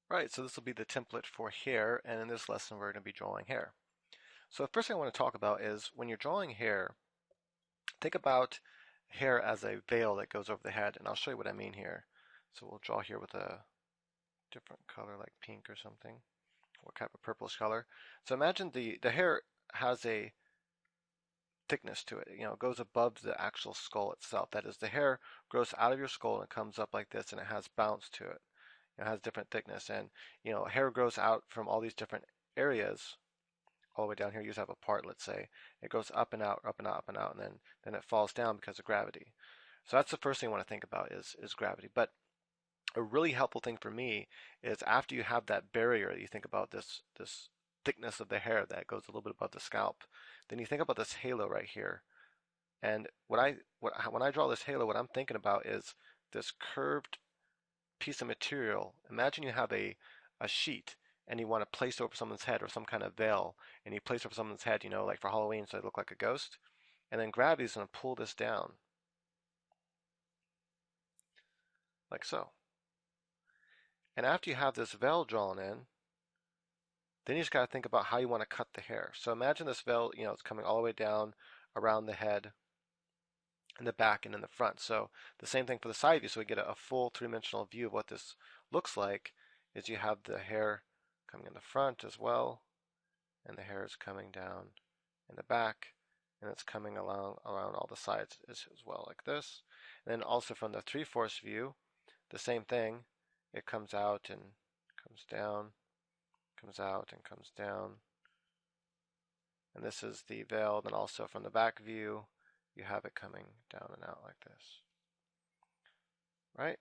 Right, so this will be the template for hair, and in this lesson we're going to be drawing hair. So the first thing I want to talk about is when you're drawing hair, think about hair as a veil that goes over the head, and I'll show you what I mean here. So we'll draw here with a different color like pink or something, or kind of a purplish color. So imagine the hair has a thickness to it. It goes above the actual skull itself. That is, the hair grows out of your skull and it comes up like this, and it has bounce to it. It has different thickness, and hair grows out from all these different areas all the way down here. You just have a part, let's say, it goes up and out, up and out, up and out, and then it falls down because of gravity. So that's the first thing I want to think about is gravity. But a really helpful thing for me is after you have that barrier, you think about this thickness of the hair that goes a little bit above the scalp. Then you think about this halo right here. And when I draw this halo, what I'm thinking about is this curved piece of material. Imagine you have a sheet and you want to place over someone's head or some kind of veil, and you place over someone's head, like for Halloween, so they look like a ghost. And then gravity is going to pull this down, like so. And after you have this veil drawn in, then you just got to think about how you want to cut the hair. So imagine this veil, it's coming all the way down around the head, in the back, and in the front. So the same thing for the side view. So we get a full three-dimensional view of what this looks like. Is you have the hair coming in the front as well, and the hair is coming down in the back, and it's coming along around all the sides as well, like this. And then also from the 3/4 view, the same thing. It comes out and comes down, comes out and comes down. And this is the veil. Then also from the back view, you have it coming down and out like this. Right?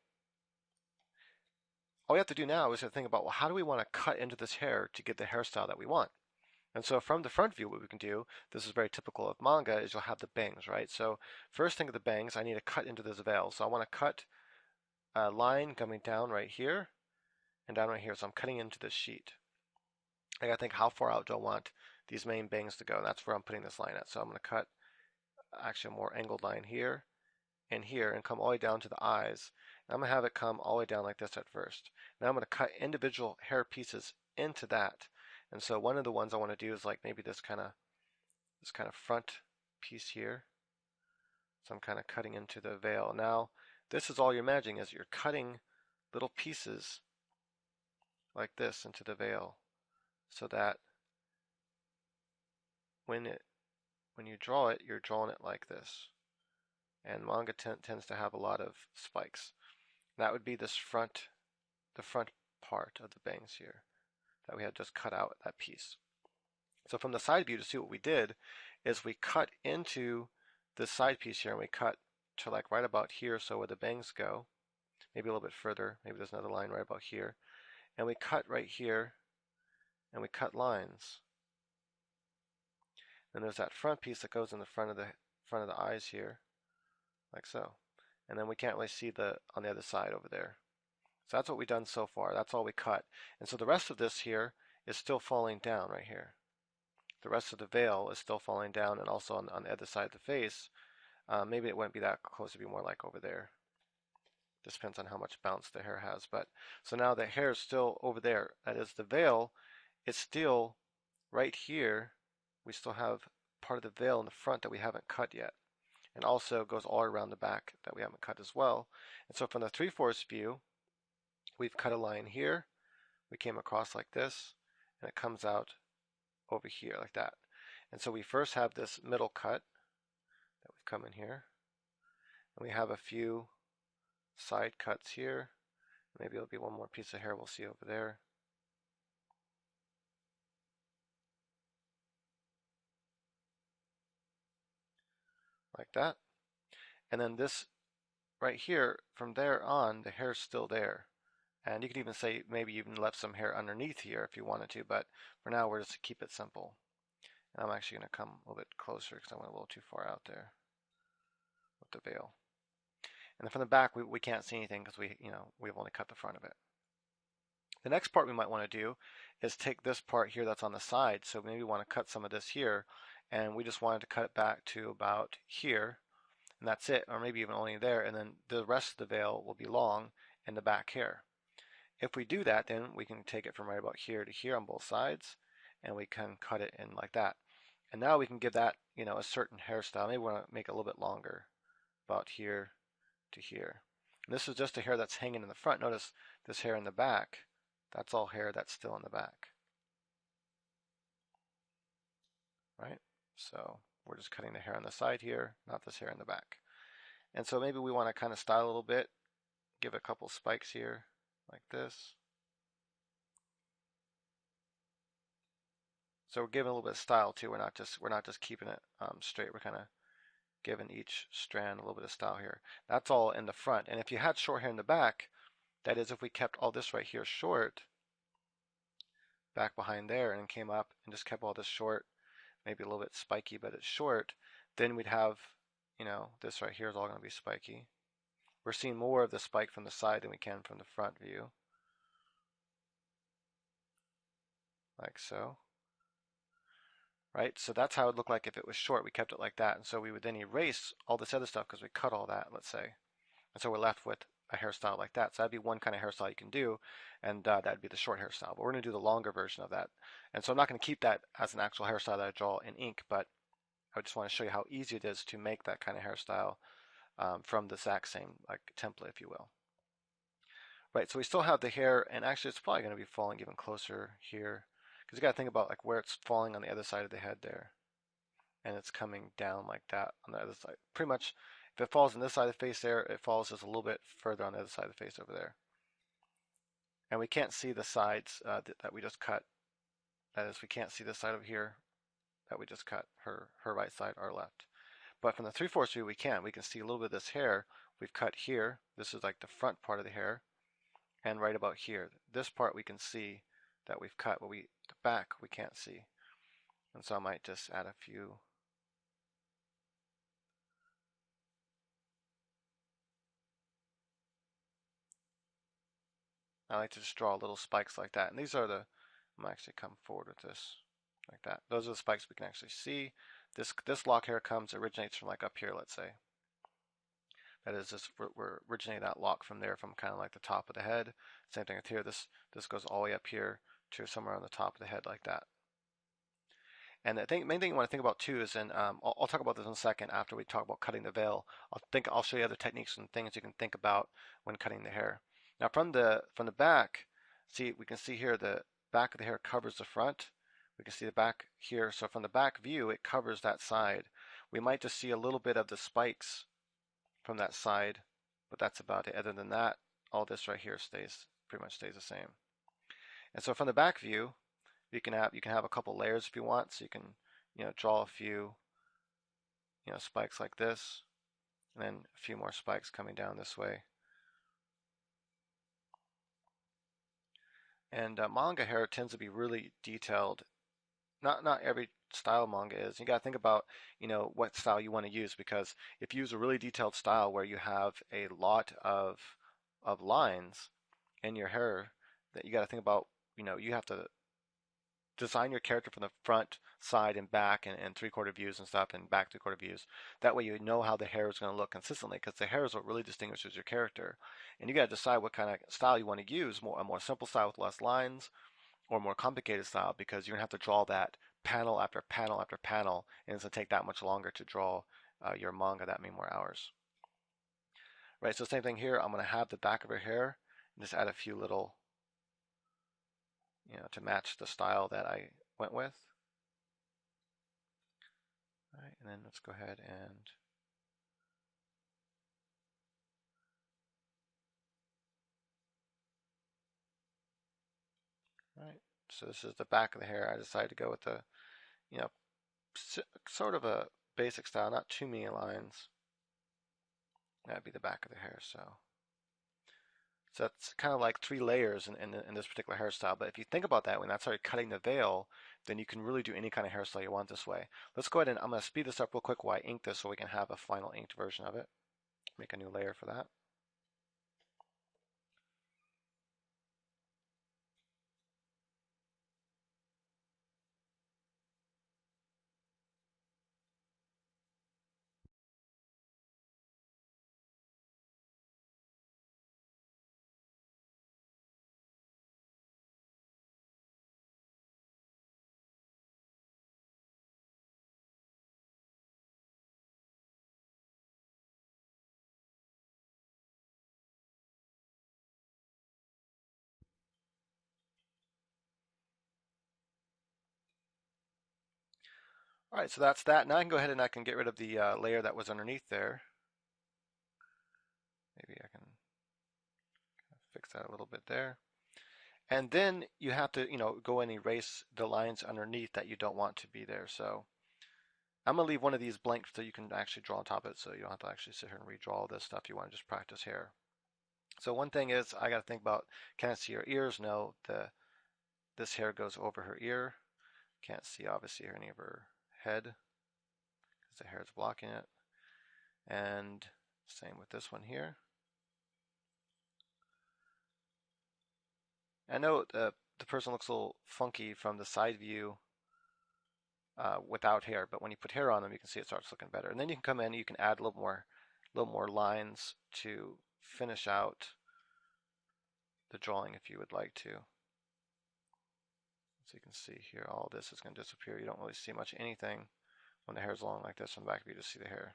All we have to do now is to think about, well, how do we want to cut into this hair to get the hairstyle that we want? And so from the front view, what we can do, this is very typical of manga, is you'll have the bangs, right? So first thing of the bangs, I need to cut into this veil. So I want to cut a line coming down right here and down right here. So I'm cutting into this sheet. I gotta think, how far out do I want these main bangs to go? And that's where I'm putting this line at. So I'm going to cut actually a more angled line here and here and come all the way down to the eyes. And I'm going to have it come all the way down like this at first. Now I'm going to cut individual hair pieces into that. And so one of the ones I want to do is like maybe this kind of front piece here. So I'm kind of cutting into the veil. Now this is all you're imagining, is you're cutting little pieces like this into the veil, so that when you draw it, you're drawing it like this. And manga tends to have a lot of spikes. That would be the front part of the bangs here that we had just cut out that piece. So from the side view, to see what we did is we cut into this side piece here, and we cut to like right about here, so where the bangs go, maybe a little bit further, maybe there's another line right about here, and we cut right here, and we cut lines. Then there's that front piece that goes in the front of the eyes here, like so. And then we can't really see on the other side over there. So that's what we've done so far. That's all we cut. And so the rest of this here is still falling down right here. The rest of the veil is still falling down, and also on the other side of the face. Maybe it wouldn't be that close, it'd be more like over there. This depends on how much bounce the hair has. But so now the hair is still over there. That is, the veil is still right here. We still have part of the veil in the front that we haven't cut yet. And also goes all around the back that we haven't cut as well. And so from the 3/4 view, we've cut a line here. We came across like this, and it comes out over here like that. And so we first have this middle cut that we've come in here, and we have a few side cuts here. Maybe it'll be one more piece of hair we'll see over there. Like that. And then this right here, from there on, the hair's still there. And you could even say maybe you even left some hair underneath here if you wanted to, but for now we're just to keep it simple. And I'm actually going to come a little bit closer because I went a little too far out there with the veil. And then from the back we can't see anything because we've only cut the front of it. The next part we might want to do is take this part here that's on the side. So maybe we want to cut some of this here, and we just wanted to cut it back to about here, and that's it, or maybe even only there, and then the rest of the veil will be long in the back here. If we do that, then we can take it from right about here to here on both sides, and we can cut it in like that. And now we can give that, a certain hairstyle. Maybe we want to make it a little bit longer, about here to here. And this is just a hair that's hanging in the front. Notice this hair in the back, that's all hair that's still in the back, right? So we're just cutting the hair on the side here, not this hair in the back. And so maybe we want to kind of style a little bit, give it a couple spikes here, like this. So we're giving a little bit of style too. We're not just keeping it straight. We're kind of giving each strand a little bit of style here. That's all in the front. And if you had short hair in the back, that is if we kept all this right here short, back behind there, and came up and just kept all this short, maybe a little bit spiky, but it's short, then we'd have, this right here is all going to be spiky. We're seeing more of the spike from the side than we can from the front view. Like so. Right? So that's how it would look like if it was short. We kept it like that. And so we would then erase all this other stuff because we cut all that, let's say. And so we're left with a hairstyle like that. So that'd be one kind of hairstyle you can do, and that'd be the short hairstyle. But we're going to do the longer version of that. And so I'm not going to keep that as an actual hairstyle that I draw in ink, but I just want to show you how easy it is to make that kind of hairstyle from the exact same template, if you will. Right, so we still have the hair, and actually it's probably going to be falling even closer here, because you got to think about where it's falling on the other side of the head there, and it's coming down like that on the other side. Pretty much, if it falls on this side of the face there, it falls just a little bit further on the other side of the face over there. And we can't see the sides that we just cut. That is, we can't see this side over here that we just cut, her right side, our left. But from the 3/4 view, we can. We can see a little bit of this hair we've cut here. This is like the front part of the hair. And right about here, this part we can see that we've cut, but the back we can't see. And so I might just add a few. I like to just draw little spikes like that. And these are the, I'm gonna actually come forward with this like that. Those are the spikes we can actually see. This lock hair originates from up here, let's say. That is, we're originating that lock from there, from kind of like the top of the head. Same thing with here. This goes all the way up here to somewhere on the top of the head like that. And the main thing you want to think about too is, and I'll talk about this in a second after we talk about cutting the veil. I'll show you other techniques and things you can think about when cutting the hair. Now from the back, we can see here the back of the hair covers the front. We can see the back here. So from the back view, it covers that side. We might just see a little bit of the spikes from that side, but that's about it. Other than that, all this right here pretty much stays the same. And so from the back view, you can have a couple layers if you want. So you can draw a few spikes like this, and then a few more spikes coming down this way. And manga hair tends to be really detailed. Not every style manga is. You got to think about what style you want to use, because if you use a really detailed style where you have a lot of lines in your hair, that you got to think about, you have to design your character from the front, side, and back, and 3/4 views and stuff, and back 3/4 views. That way you know how the hair is going to look consistently, because the hair is what really distinguishes your character. And you got to decide what kind of style you want to use, a more simple style with less lines, or a more complicated style, because you're going to have to draw that panel after panel after panel, and it's going to take that much longer to draw your manga that many more hours. Right, so same thing here. I'm going to have the back of her hair and just add a few little, to match the style that I went with. All right, and then let's go ahead and all right. So this is the back of the hair. I decided to go with the, sort of a basic style, not too many lines. That'd be the back of the hair. So that's kind of like 3 layers in this particular hairstyle. But if you think about that, when I started cutting the veil, then you can really do any kind of hairstyle you want this way. Let's go ahead and I'm going to speed this up real quick while I ink this so we can have a final inked version of it. Make a new layer for that. All right, so that's that. Now I can go ahead and I can get rid of the layer that was underneath there. Maybe I can fix that a little bit there. And then you have to, go and erase the lines underneath that you don't want to be there. So I'm going to leave one of these blank so you can actually draw on top of it, so you don't have to actually sit here and redraw all this stuff. You want to just practice hair. So one thing is I got to think about, can I see her ears? No, this hair goes over her ear. Can't see obviously any of her head because the hair is blocking it. And same with this one here. I know the person looks a little funky from the side view without hair, but when you put hair on them, you can see it starts looking better. And then you can come in, you can add a little more lines to finish out the drawing if you would like to. So you can see here, all this is going to disappear. You don't really see much anything when the hair is long like this. On the back of you, just see the hair.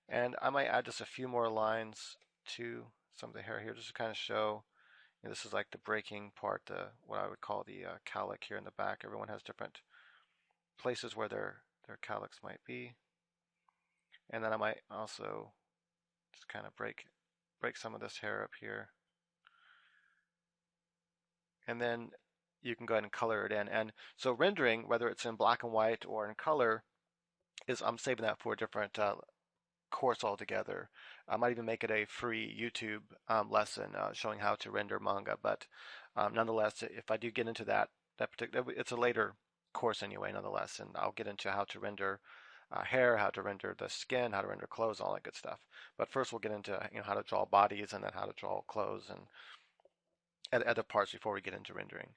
And I might add just a few more lines to some of the hair here, just to kind of show. This is like the breaking part, what I would call the cowlick here in the back. Everyone has different places where their cowlicks might be. And then I might also just kind of break some of this hair up here. And then you can go ahead and color it in. And so rendering, whether it's in black and white or in color, I'm saving that for a different course altogether. I might even make it a free YouTube lesson showing how to render manga. But nonetheless, if I do get into that particular, it's a later course anyway, nonetheless, and I'll get into how to render hair, how to render the skin, how to render clothes, all that good stuff. But first, we'll get into how to draw bodies and then how to draw clothes and other parts before we get into rendering.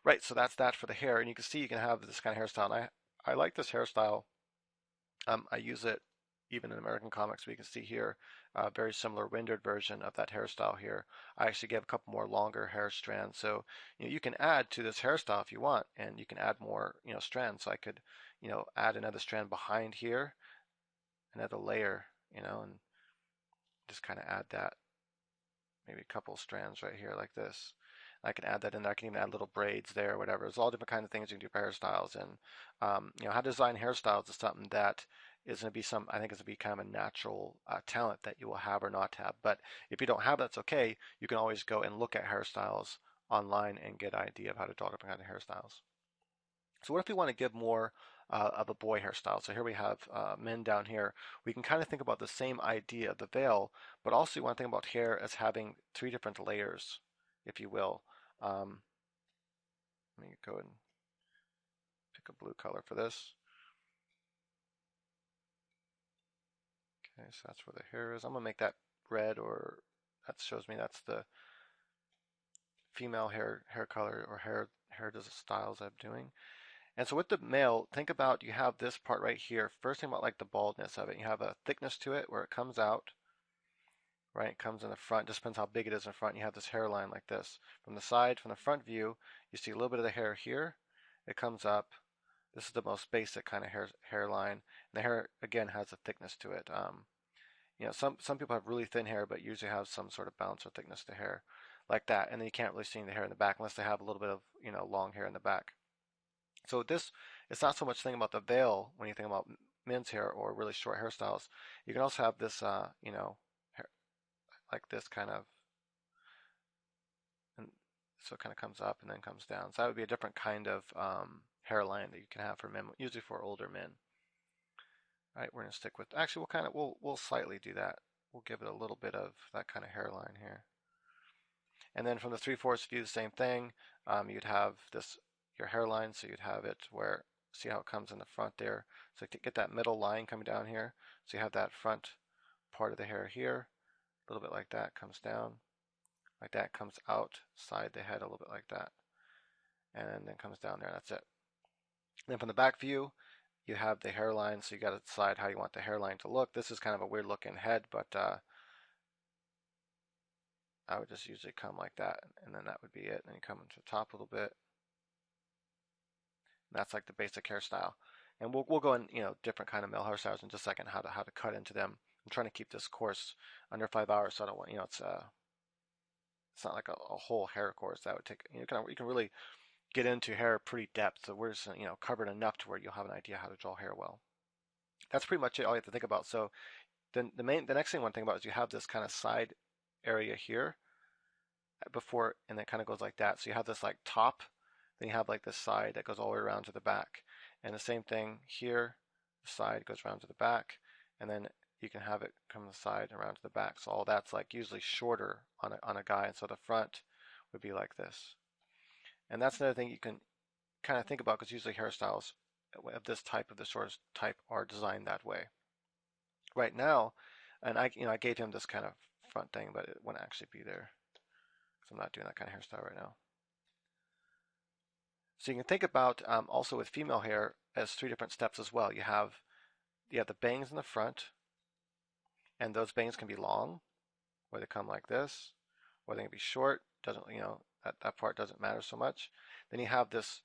Right, so that's that for the hair, and you can see you can have this kind of hairstyle. And I like this hairstyle. I use it even in American comics. We can see here a very similar rendered version of that hairstyle here. I actually gave a couple more longer hair strands, so you can add to this hairstyle if you want, and you can add more strands. So I could add another strand behind here, another layer, and just kind of add that, maybe a couple strands right here like this. I can add that in there. I can even add little braids there or whatever. There's all different kinds of things you can do for hairstyles. And how to design hairstyles is something that is going to be I think it's going to be kind of a natural talent that you will have or not have. But if you don't have, that's okay. You can always go and look at hairstyles online and get an idea of how to draw different kinds of hairstyles. So what if we want to give more of a boy hairstyle? So here we have men down here. We can kind of think about the same idea of the veil, but also you want to think about hair as having 3 different layers, if you will. Let me go and pick a blue color for this. Okay, so that's where the hair is. I'm going to make that red, or that shows me that's the female hair color or hair styles I'm doing. And so with the male, think about, you have this part right here. First thing about like the baldness of it. You have a thickness to it where it comes out, right? It comes in the front. Just depends how big it is in front. You have this hairline like this. From the side, from the front view, you see a little bit of the hair here. It comes up. This is the most basic kind of hairline. And the hair, again, has a thickness to it. Some people have really thin hair, but usually have some sort of bounce or thickness to hair like that. And then you can't really see the hair in the back unless they have a little bit of, long hair in the back. So it's not so much thinking about the veil when you think about men's hair or really short hairstyles. You can also have this, hair, like this kind of, and so it kind of comes up and then comes down. So that would be a different kind of hairline that you can have for men, usually for older men. All right, we're gonna stick with. Actually, we'll slightly do that. We'll give it a little bit of that kind of hairline here. And then from the 3/4 view, the same thing. You'd have your hairline, so you'd have it where, see how it comes in the front there. So to get that middle line coming down here, so you have that front part of the hair here, a little bit like that, comes down, like that, comes outside the head a little bit like that, and then comes down there. That's it. Then from the back view, you have the hairline, so you got to decide how you want the hairline to look. This is kind of a weird looking head, but I would just usually come like that, and then that would be it. And then you come into the top a little bit. And that's like the basic hairstyle. And we'll go in different kind of male hairstyles in just a second, how to cut into them. I'm trying to keep this course under 5 hours, so I don't want it's not like a whole hair course that would take. You can really get into hair pretty depth, so we're just, covered enough to where you'll have an idea how to draw hair well. That's pretty much it, all you have to think about. So then the next thing I want to think about is you have this kind of side area here before, and it kind of goes like that. So you have this like top, then you have like this side that goes all the way around to the back. And the same thing here, the side goes around to the back, and then you can have it come the side around to the back. So all that's like usually shorter on a guy, and so the front would be like this. And that's another thing you can kind of think about, because usually hairstyles of this type, of this sort of type, are designed that way. Right now, and I gave him this kind of front thing, but it wouldn't actually be there because I'm not doing that kind of hairstyle right now. So you can think about also with female hair as 3 different steps as well. You have the bangs in the front, and those bangs can be long, or they come like this, or they can be short. Doesn't that part doesn't matter so much. Then you have this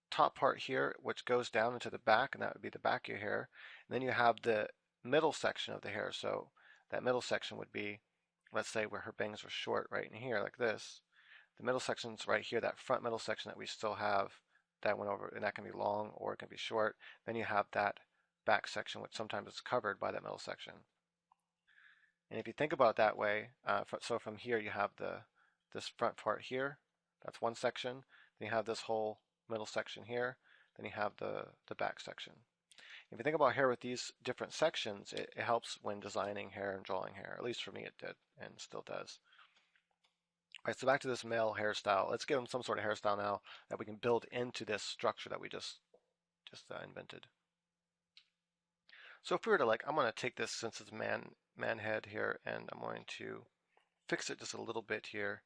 top part here, which goes down into the back, and that would be the back of your hair. And then you have the middle section of the hair. So that middle section would be, let's say, where her bangs were short, right in here, like this. The middle section's right here, that front middle section that we still have, that went over, and that can be long or it can be short. Then you have that back section, which sometimes is covered by that middle section. And if you think about it that way, so from here you have this front part here, that's one section. Then you have this whole middle section here. Then you have the back section. If you think about hair with these different sections, it helps when designing hair and drawing hair. At least for me it did, and still does. All right, so back to this male hairstyle. Let's give him some sort of hairstyle now that we can build into this structure that we just invented. So if we were to I'm going to take this, since it's man head here, and I'm going to fix it just a little bit here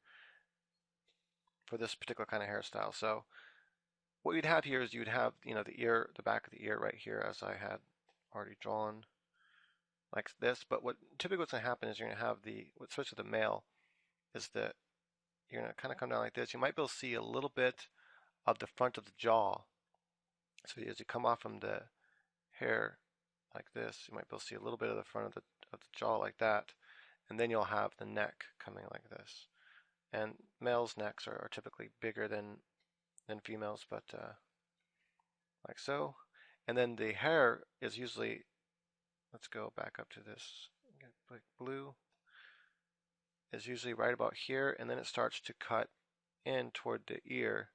for this particular kind of hairstyle. So what you'd have here is you'd have, the ear, the back of the ear right here, as I had already drawn, like this. But typically what's going to happen is you're going to have especially the male, is that you're going to kind of come down like this. You might be able to see a little bit of the front of the jaw. So as you come off from the hair like this, you might be able to see a little bit of the front of the jaw like that. And then you'll have the neck coming like this. And males' necks are typically bigger than females, but like so. And then the hair is usually, let's go back up to this, get blue, is usually right about here, and then it starts to cut in toward the ear,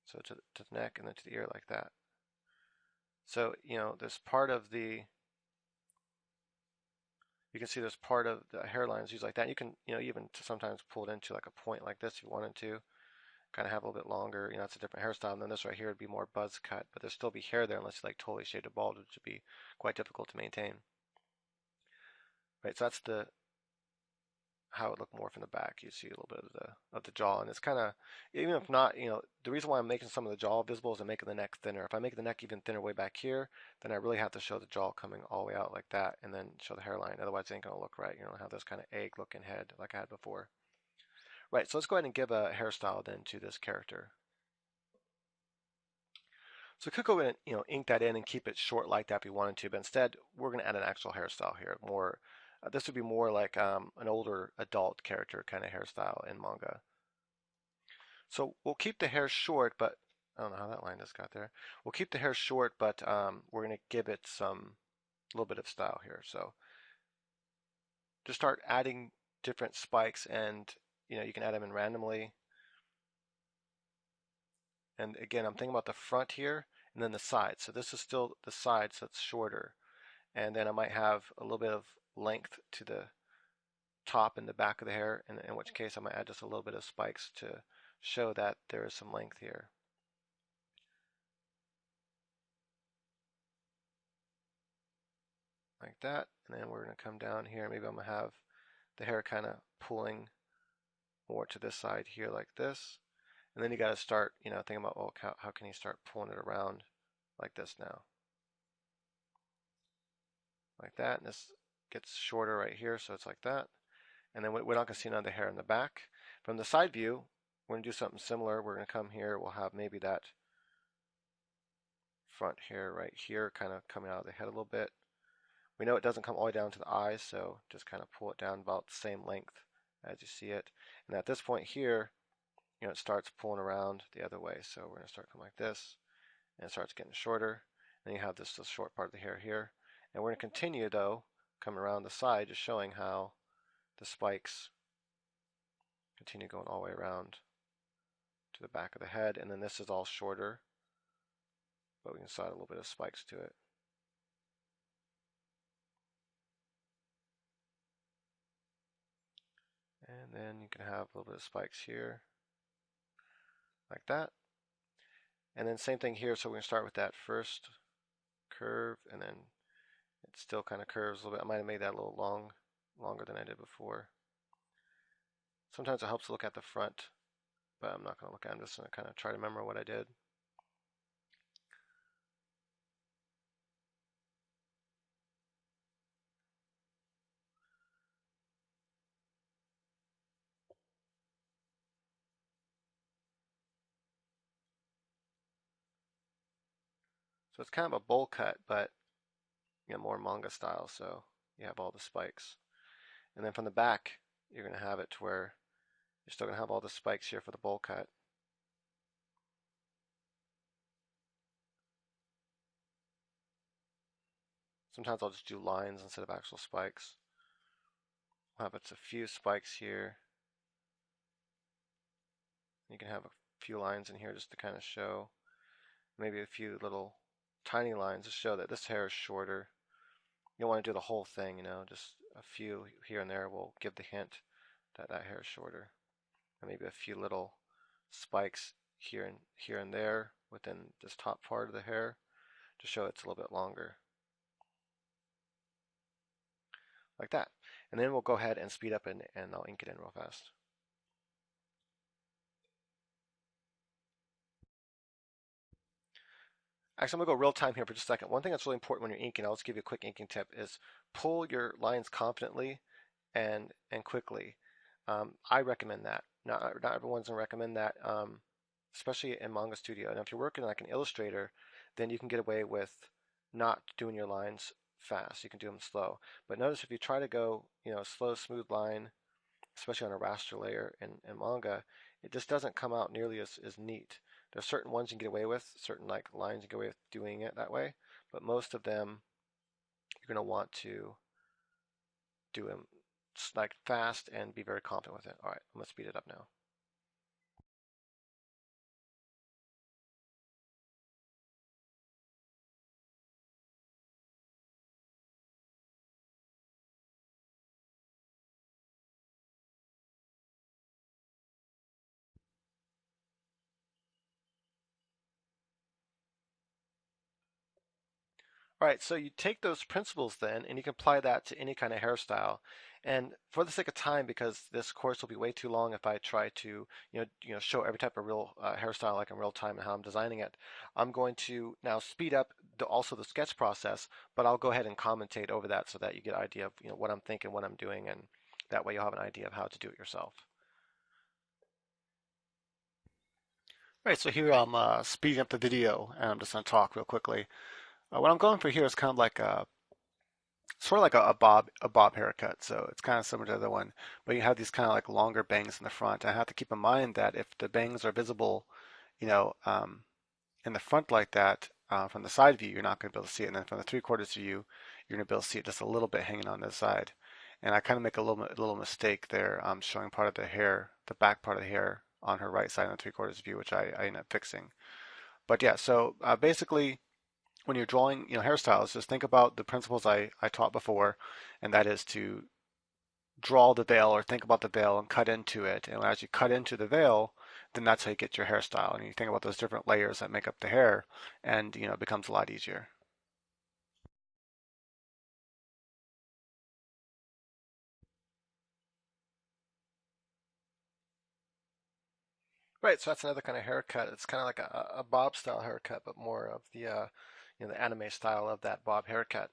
so to the neck and then to the ear like that. So there's part of you can see there's part of the hairline is usually like that. You can even sometimes pull it into like a point like this if you wanted to, kind of have a little bit longer. It's a different hairstyle. And then this right here would be more buzz cut, but there'd still be hair there unless you totally shaved it bald, which would be quite difficult to maintain. Right, so that's how it looked more from the back. You see a little bit of the jaw, and it's kind of, even if not, the reason why I'm making some of the jaw visible is I'm making the neck thinner. If I make the neck even thinner way back here, then I really have to show the jaw coming all the way out like that, and then show the hairline. Otherwise, it ain't gonna look right. You don't have this kind of egg-looking head like I had before. Right, so let's go ahead and give a hairstyle then to this character. So we could go ahead and ink that in and keep it short like that if we wanted to, but instead we're going to add an actual hairstyle here. This would be more like an older adult character kind of hairstyle in manga. So we'll keep the hair short, but I don't know how that line just got there. We'll keep the hair short, but we're going to give it a little bit of style here. So just start adding different spikes, and you can add them in randomly. And again, I'm thinking about the front here and then the side. So this is still the side, so it's shorter. And then I might have a little bit of length to the top and the back of the hair, in which case I might add just a little bit of spikes to show that there is some length here. Like that. And then we're going to come down here. Maybe I'm going to have the hair kind of pulling more to this side here like this. And then you got to start, thinking about, well, how can you start pulling it around like this now? Like that. And this gets shorter right here, so it's like that. And then we're not going to see none of the hair in the back. From the side view, we're going to do something similar. We're going to come here. We'll have maybe that front hair right here kind of coming out of the head a little bit. We know it doesn't come all the way down to the eyes, so just kind of pull it down about the same length as you see it. And at this point here, it starts pulling around the other way. So we're going to start coming like this, and it starts getting shorter. Then you have this short part of the hair here. And we're going to continue, though, coming around the side, just showing how the spikes continue going all the way around to the back of the head. And then this is all shorter, but we can add a little bit of spikes to it. And then you can have a little bit of spikes here, like that. And then same thing here, so we're going to start with that first curve, and then it still kind of curves a little bit. I might have made that a little longer than I did before. Sometimes it helps to look at the front, but I'm not going to look at it. I'm just going to kind of try to remember what I did. So it's kind of a bowl cut, but more manga style, so you have all the spikes. And then from the back, you're going to have it to where you're still going to have all the spikes here for the bowl cut. Sometimes I'll just do lines instead of actual spikes. I'll have a few spikes here. You can have a few lines in here just to kind of show, maybe a few little tiny lines to show that this hair is shorter. You don't want to do the whole thing, just a few here and there will give the hint that that hair is shorter. And maybe a few little spikes here and there within this top part of the hair to show it's a little bit longer. Like that. And then we'll go ahead and speed up and I'll ink it in real fast. Actually, I'm going to go real time here for just a second. One thing that's really important when you're inking, I'll just give you a quick inking tip, is pull your lines confidently and quickly. I recommend that. Not everyone's going to recommend that, especially in Manga Studio. And if you're working like an illustrator, then you can get away with not doing your lines fast. You can do them slow. But notice if you try to go, slow, smooth line, especially on a raster layer in manga, it just doesn't come out nearly as neat. There's certain ones you can get away with, certain like lines you can get away with doing it that way, but most of them you're going to want to do them like fast and be very confident with it. All right, I'm going to speed it up now. All right, so you take those principles then and you can apply that to any kind of hairstyle. And for the sake of time, because this course will be way too long if I try to, show every type of real hairstyle like in real time and how I'm designing it, I'm going to now speed up also the sketch process, but I'll go ahead and commentate over that so that you get an idea of what I'm thinking, what I'm doing, and that way you'll have an idea of how to do it yourself. All right, so here I'm speeding up the video and I'm just going to talk real quickly. What I'm going for here is kind of like a sort of like a bob haircut, so it's kind of similar to the other one, but you have these kind of like longer bangs in the front. I have to keep in mind that if the bangs are visible, you know, um, in the front like that, from the side view, you're not going to be able to see it, and then from the three-quarters view, you're going to be able to see it just a little bit hanging on the side. And I kind of make a little mistake there, showing part of the hair, the back part of the hair on her right side in the three-quarters view, which I end up fixing. But yeah, so basically when you're drawing, hairstyles, just think about the principles I taught before, and that is to draw the veil or think about the veil and cut into it. And as you cut into the veil, then that's how you get your hairstyle. And you think about those different layers that make up the hair, and it becomes a lot easier. Right, so that's another kind of haircut. It's kind of like a bob style haircut, but more of the the anime style of that bob haircut.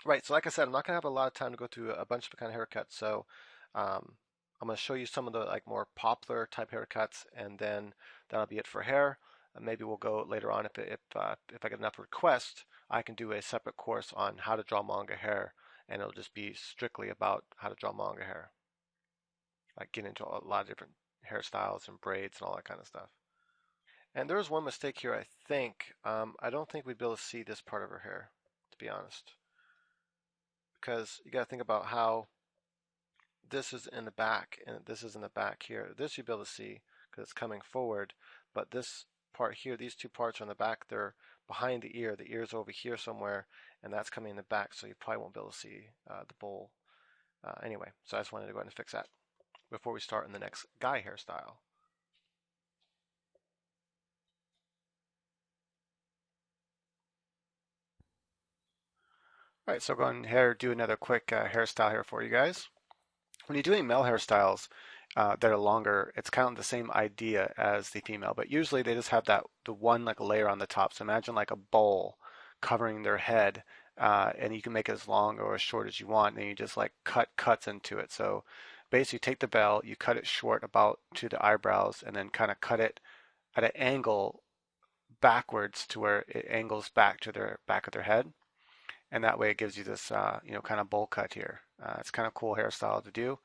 Right. So like I said, I'm not gonna have a lot of time to go through a bunch of kind of haircuts. So um, I'm gonna show you some of the like more popular type haircuts, and then that'll be it for hair. Maybe we'll go later on if I get enough requests, I can do a separate course on how to draw manga hair, and it'll just be strictly about how to draw manga hair. Like get into a lot of different hairstyles and braids and all that kind of stuff. And there was one mistake here, I think. I don't think we'd be able to see this part of her hair, to be honest, because you got to think about how this is in the back and this is in the back here. This you'd be able to see because it's coming forward, but this part here, these two parts are in the back. They're behind the ear. The ear's over here somewhere, and that's coming in the back, so you probably won't be able to see the bowl. Anyway, so I just wanted to go ahead and fix that before we start in the next guy hairstyle. All right, so go ahead and do another quick hairstyle here for you guys. When you're doing male hairstyles that are longer, it's kind of the same idea as the female, but usually they just have that the one like layer on the top. So imagine like a bowl covering their head, and you can make it as long or as short as you want, and you just like cut cuts into it. So basically, you take the bell, you cut it short about to the eyebrows, and then kind of cut it at an angle backwards to where it angles back to their back of their head, and that way it gives you this kind of bowl cut here. It's kind of cool hairstyle to do.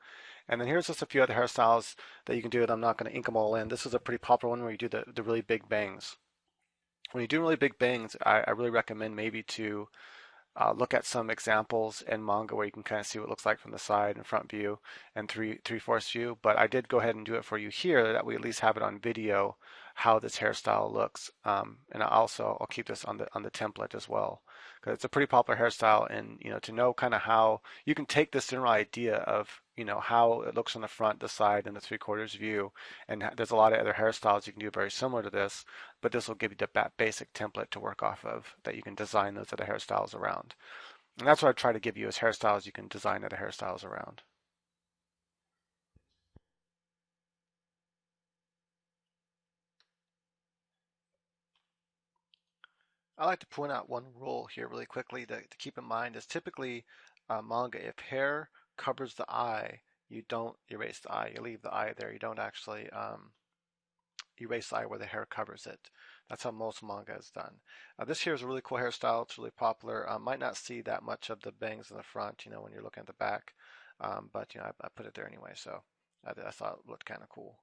And then here's just a few other hairstyles that you can do, and I'm not going to ink them all in. This is a pretty popular one where you do the really big bangs. When you do really big bangs, I really recommend maybe to look at some examples in manga where you can kind of see what it looks like from the side and front view and three-fourths view. But I did go ahead and do it for you here, that we at least have it on video how this hairstyle looks. And I'll keep this on the template as well, because it's a pretty popular hairstyle. And to know kind of how you can take this general idea of how it looks on the front, the side, and the three-quarters view. And there's a lot of other hairstyles you can do very similar to this, but this will give you the basic template to work off of that you can design those other hairstyles around. And that's what I try to give you is hairstyles you can design other hairstyles around. I like to point out one rule here really quickly to keep in mind is typically manga, if hair covers the eye, you don't erase the eye. You leave the eye there. You don't actually erase the eye where the hair covers it. That's how most manga is done. This here is a really cool hairstyle. It's really popular. Might not see that much of the bangs in the front, when you're looking at the back, but I put it there anyway, so I thought it looked kind of cool.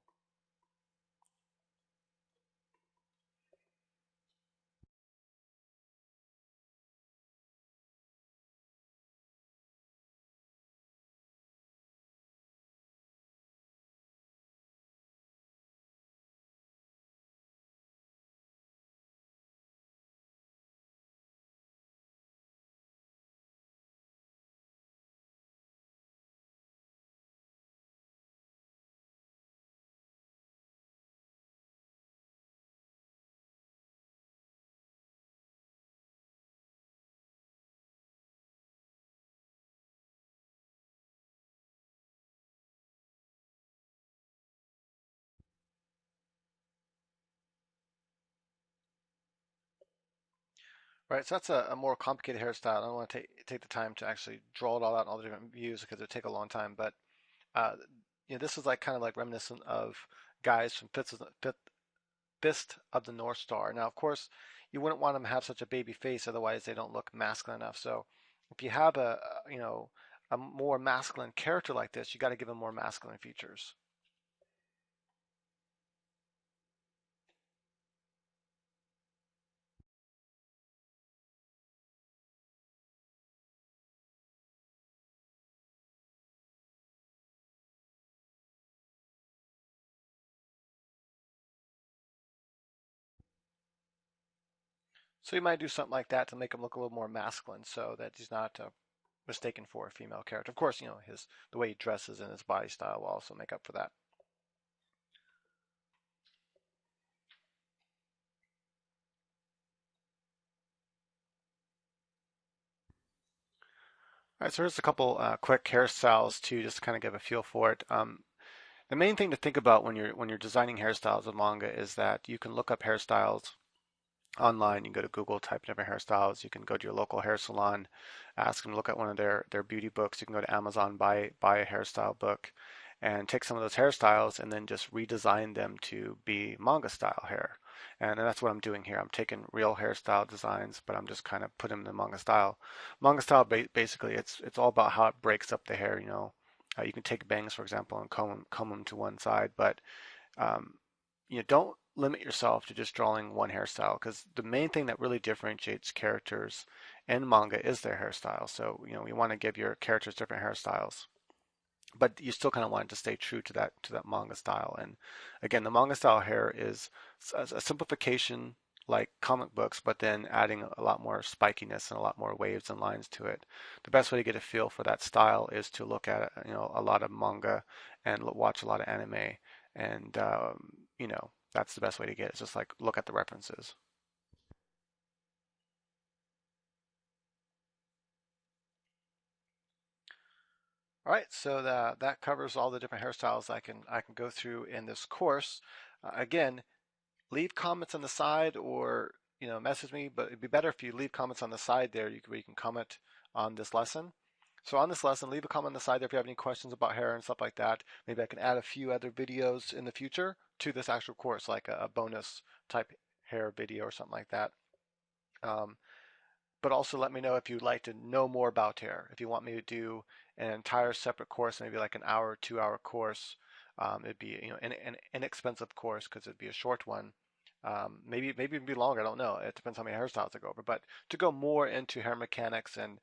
Right, so that's a more complicated hairstyle. I don't want to take the time to actually draw it all out in all the different views because it would take a long time. But uh, this is like kind of like reminiscent of guys from Fist of the North Star. Now, of course, you wouldn't want them to have such a baby face, otherwise they don't look masculine enough. So, if you have a more masculine character like this, you got to give them more masculine features. So you might do something like that to make him look a little more masculine, so that he's not mistaken for a female character. Of course, his the way he dresses and his body style will also make up for that. All right, so here's a couple quick hairstyles to just kind of give a feel for it. The main thing to think about when you're designing hairstyles in manga is that you can look up hairstyles online. You can go to Google, type in different hairstyles. You can go to your local hair salon, ask them to look at one of their beauty books. You can go to Amazon, buy a hairstyle book, and take some of those hairstyles and then just redesign them to be manga style hair. And that's what I'm doing here. I'm taking real hairstyle designs, but I'm just kind of putting them in manga style. Manga style basically it's all about how it breaks up the hair. You can take bangs, for example, and comb them to one side, but um, don't limit yourself to just drawing one hairstyle because the main thing that really differentiates characters in manga is their hairstyle. So, you want to give your characters different hairstyles, but you still kind of want to stay true to that manga style. And again, the manga style hair is a simplification like comic books, but then adding a lot more spikiness and a lot more waves and lines to it. The best way to get a feel for that style is to look at a lot of manga and watch a lot of anime, and that's the best way to get it. It's just like look at the references. All right, so that covers all the different hairstyles I can go through in this course. Again, leave comments on the side or message me, but it'd be better if you leave comments on the side there where you can comment on this lesson. So on this lesson, leave a comment on the side there if you have any questions about hair and stuff like that. Maybe I can add a few other videos in the future to this actual course, like a bonus type hair video or something like that. Um, but also let me know if you'd like to know more about hair. If you want me to do an entire separate course, maybe like an hour, 2 hour course, it'd be an inexpensive course because it'd be a short one. Maybe it'd be longer. I don't know. It depends how many hairstyles I go over. But to go more into hair mechanics and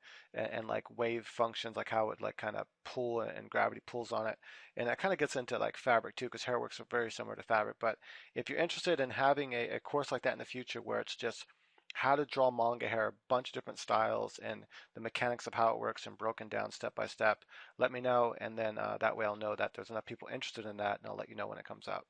like wave functions, like how it like kind of pull and gravity pulls on it, and that kind of gets into like fabric too, because hair works are very similar to fabric. But if you're interested in having a course like that in the future, where it's just how to draw manga hair, a bunch of different styles, and the mechanics of how it works and broken down step by step, let me know, and then that way I'll know that there's enough people interested in that, and I'll let you know when it comes out.